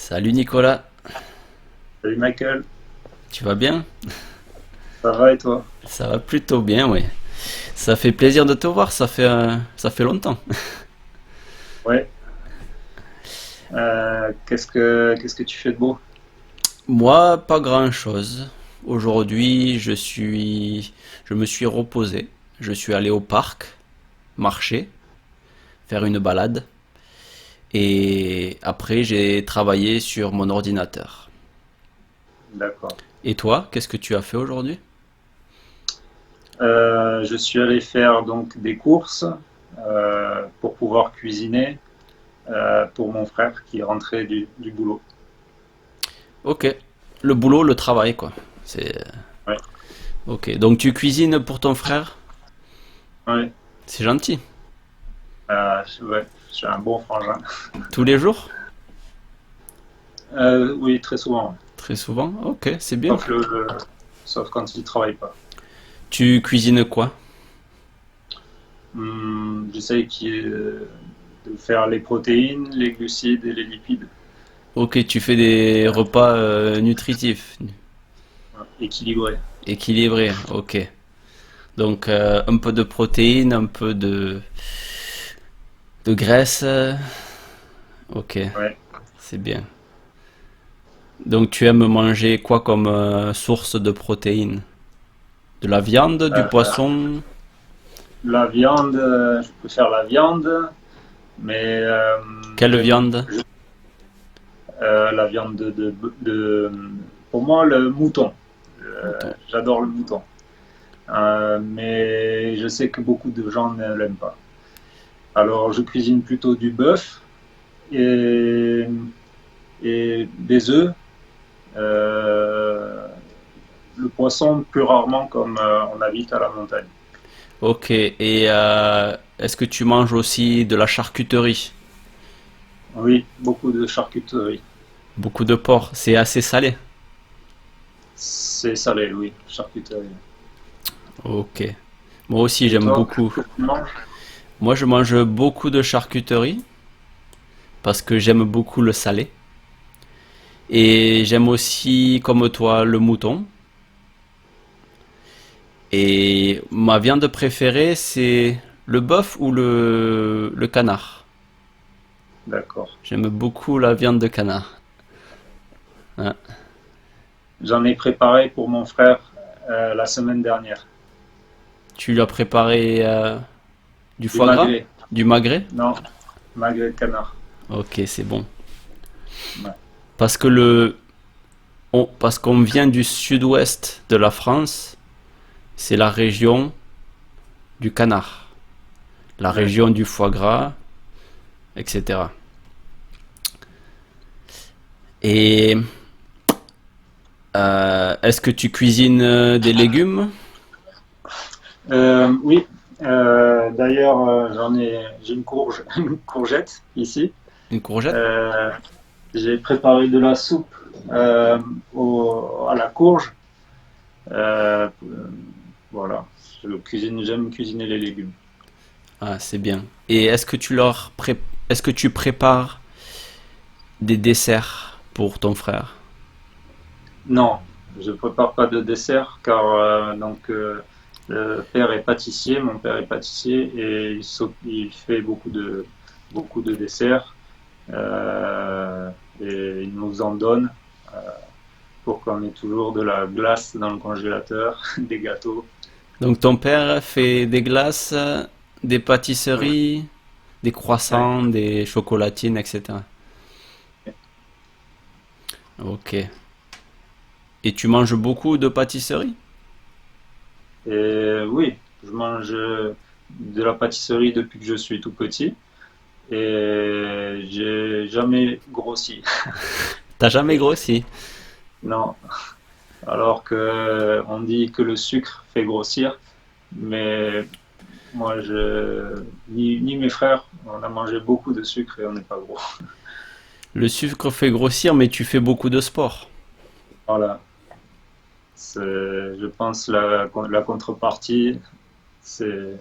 Salut Nicolas, Salut Michael, tu vas bien? ça va et toi? Ça va plutôt bien, oui. Ça fait plaisir de te voir, ça fait longtemps. Ouais. Qu'est-ce que tu fais de beau? Moi, pas grand-chose. Aujourd'hui, je me suis reposé. Je suis allé au parc, marcher, faire une balade. Et après, j'ai travaillé sur mon ordinateur. D'accord. Et toi, qu'est-ce que tu as fait aujourd'hui? Je suis allé faire donc des courses pour pouvoir cuisiner pour mon frère qui est rentré du boulot. Ok, le boulot, le travail, quoi. C'est Ouais, ok. Donc tu cuisines pour ton frère? ouais, C'est gentil. ouais, j'ai un bon frangin. Tous les jours? Oui, très souvent, ouais. Très souvent? Ok, c'est bien. Sauf sauf quand il travaille pas. Tu cuisines quoi? J'essaye de faire les protéines, les glucides et les lipides, Ok, tu fais des repas nutritifs, équilibrés. équilibrés. Ok. Donc un peu de protéines, un peu de graisse. Ok, Ouais. c'est bien. Donc tu aimes manger quoi comme source de protéines? De la viande, du Euh, poisson? La viande, je préfère la viande, mais Quelle viande? la viande pour moi, le mouton. Mouton. J'adore le mouton. Mais je sais que beaucoup de gens ne l'aiment pas. Alors, je cuisine plutôt du bœuf et, et des œufs. Euh, le poisson, plus rarement, comme on habite à la montagne. Ok, et est-ce que tu manges aussi de la charcuterie? Oui, beaucoup de charcuterie. Beaucoup de porc, c'est assez salé. C'est salé, oui, charcuterie. Ok. Moi aussi Et j'aime toi, beaucoup. qu'est-ce que tu manges? Moi je mange beaucoup de charcuterie parce que j'aime beaucoup le salé. Et j'aime aussi, comme toi, le mouton. Et ma viande préférée, c'est le bœuf ou le canard. D'accord. J'aime beaucoup la viande de canard. Hein. J'en ai préparé pour mon frère la semaine dernière. Tu lui as préparé du Du foie gras? magret. Du magret? Non, magret de canard. Ok, c'est bon. Ouais. Parce que parce qu'on vient du sud-ouest de la France, c'est la région du canard, la région D'accord. du foie gras, etc. Et est-ce que tu cuisines des légumes? Oui. D'ailleurs, j'ai une une courgette ici. Une courgette? Euh, j'ai préparé de la soupe à la courge. Euh, voilà. J'aime cuisiner les légumes. Ah, c'est bien. Et est-ce que tu prépares des desserts pour ton frère? Non, je prépare pas de dessert car le père est pâtissier, mon père est pâtissier et il fait beaucoup de desserts euh, et il nous en donne pour qu'on ait toujours de la glace dans le congélateur, des gâteaux. Donc ton père fait des glaces, des Oui, pâtisseries, des oui. croissants, des chocolatines, etc. Ok. Et tu manges beaucoup de pâtisseries? Et oui, je mange de la pâtisserie depuis que je suis tout petit et j'ai jamais grossi. T'as jamais grossi? Non, alors que on dit que le sucre fait grossir, mais ni mes frères, on a mangé beaucoup de sucre et on n'est pas gros. Le sucre fait grossir, mais tu fais beaucoup de sport. Voilà, je pense la contrepartie, c'est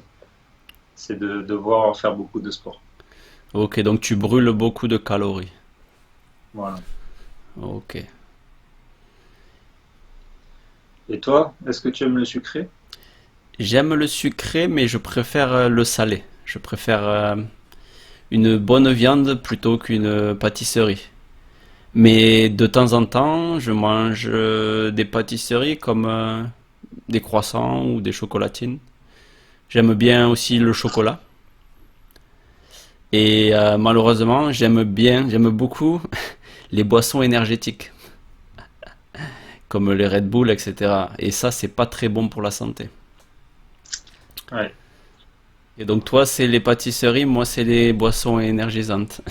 c'est de devoir faire beaucoup de sport. Ok, donc tu brûles beaucoup de calories. Voilà. Ok. Et toi, est-ce que tu aimes le sucré? J'aime le sucré, mais je préfère le salé. Je préfère une bonne viande plutôt qu'une pâtisserie. Mais de temps en temps, je mange des pâtisseries comme des croissants ou des chocolatines. J'aime bien aussi le chocolat. Et malheureusement, j'aime beaucoup les boissons énergétiques, comme les Red Bull, etc. Et ça, c'est pas très bon pour la santé. Ouais, Et donc toi, c'est les pâtisseries, moi, c'est les boissons énergisantes.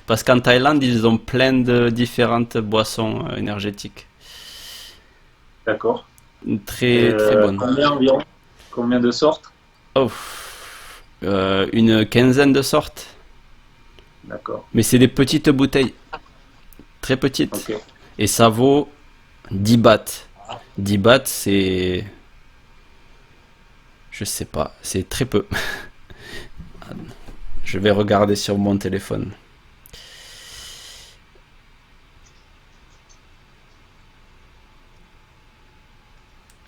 Parce qu'en Thaïlande, ils ont plein de différentes boissons énergétiques. d'accord. Et Très, très bonnes. combien environ? Combien de sortes? Oh, une quinzaine de sortes. D'accord. Mais c'est des petites bouteilles, très Ok. petites. Et ça vaut 10 bahts. 10 bahts, c'est... Je sais pas, c'est très peu. Je vais regarder sur mon téléphone.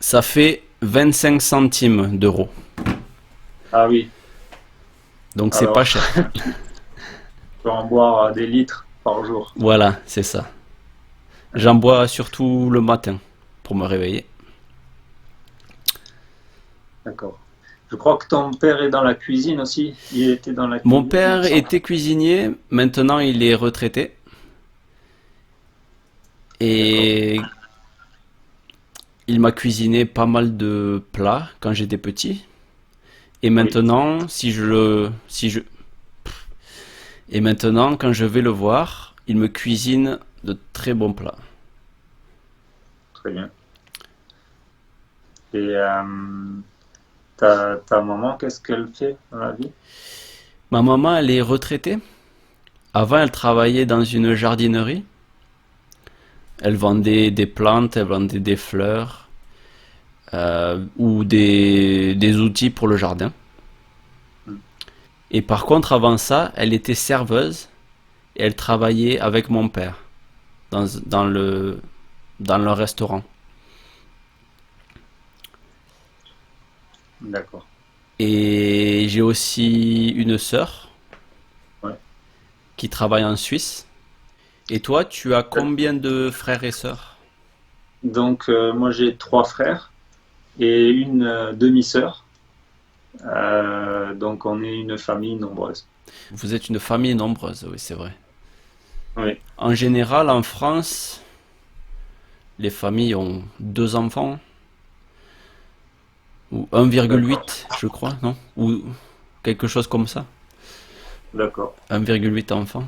Ça fait 25 centimes d'euros. Ah oui. Donc c'est pas Alors, cher. tu peux en boire des litres par jour. Voilà, c'est ça. J'en bois surtout le matin pour me réveiller. D'accord. Je crois que ton père est dans la cuisine aussi. Il était dans la Mon cuisine, il me père semble. était cuisinier, maintenant il est retraité. D'accord. Et il m'a cuisiné pas mal de plats quand j'étais petit. Et Oui, maintenant, et maintenant, quand je vais le voir, il me cuisine de très bons plats. très bien. Et ta maman, qu'est-ce qu'elle fait dans la vie? Ma maman, elle est retraitée. Avant, elle travaillait dans une jardinerie. Elle vendait des plantes, elle vendait des fleurs ou des outils pour le jardin. Hmm. Et par contre, avant ça, elle était serveuse et elle travaillait avec mon père dans, dans le, dans le restaurant. D'accord. Et j'ai aussi une sœur Ouais. qui travaille en Suisse. Et toi, tu as combien de frères et sœurs? Donc, moi, j'ai trois frères et une demi-sœur. Donc, on est une famille nombreuse. Vous êtes une famille nombreuse, oui, c'est vrai. Oui, En général, en France, les familles ont deux enfants, ou d'accord. 1,8, je crois, non? Ou quelque chose comme ça. D'accord. 1,8 enfants.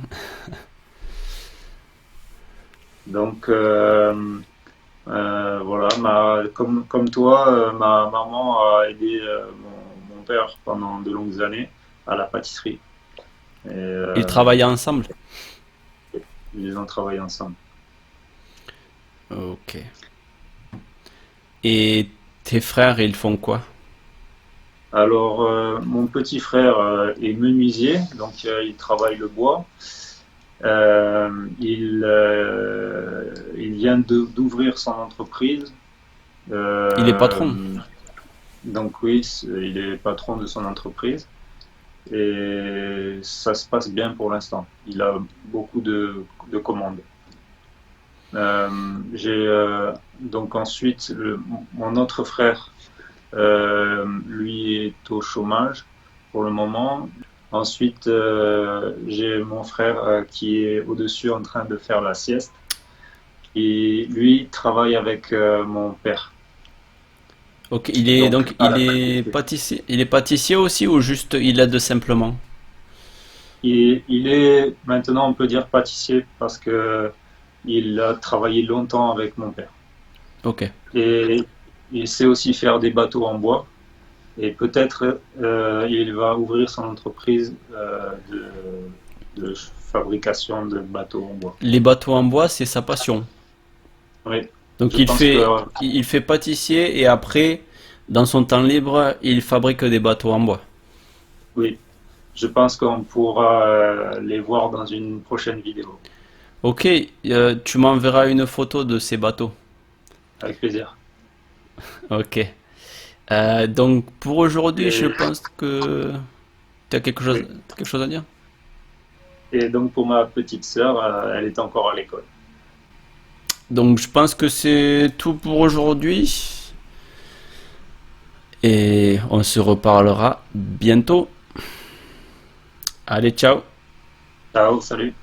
Donc, voilà, comme toi, ma maman a aidé mon père pendant de longues années à la pâtisserie. Et Ils travaillaient ensemble. ils ont travaillé ensemble. Ok. Et tes frères, ils font quoi? Alors, mon petit frère est menuisier, donc il travaille le bois. Il vient d'ouvrir son entreprise. Il est Euh, patron. donc oui, il est patron de son entreprise et ça se passe bien pour l'instant. Il a beaucoup de commandes. Euh, donc ensuite mon autre frère, lui est au chômage pour le moment. Ensuite, j'ai mon frère qui est au-dessus en train de faire la sieste. Et lui travaille avec mon père. Ok, Donc donc à la pâtisserie. il est pâtissier aussi ou juste il aide simplement? Il est maintenant, on peut dire pâtissier parce que il a travaillé longtemps avec mon père. Ok. Et il sait aussi faire des bateaux en bois. Et peut-être il va ouvrir son entreprise de fabrication de bateaux en bois. Les bateaux en bois, c'est sa passion. Oui, Donc je pense que il fait pâtissier et après, dans son temps libre, il fabrique des bateaux en bois. oui. je pense qu'on pourra les voir dans une prochaine vidéo. Ok, tu m'enverras une photo de ces bateaux. Avec plaisir. Ok. Donc pour aujourd'hui, je Et, pense que tu as oui. quelque chose à dire? Et donc pour ma petite sœur, elle est encore à l'école. Donc je pense que c'est tout pour aujourd'hui et on se reparlera bientôt. Allez, ciao! Ciao, salut.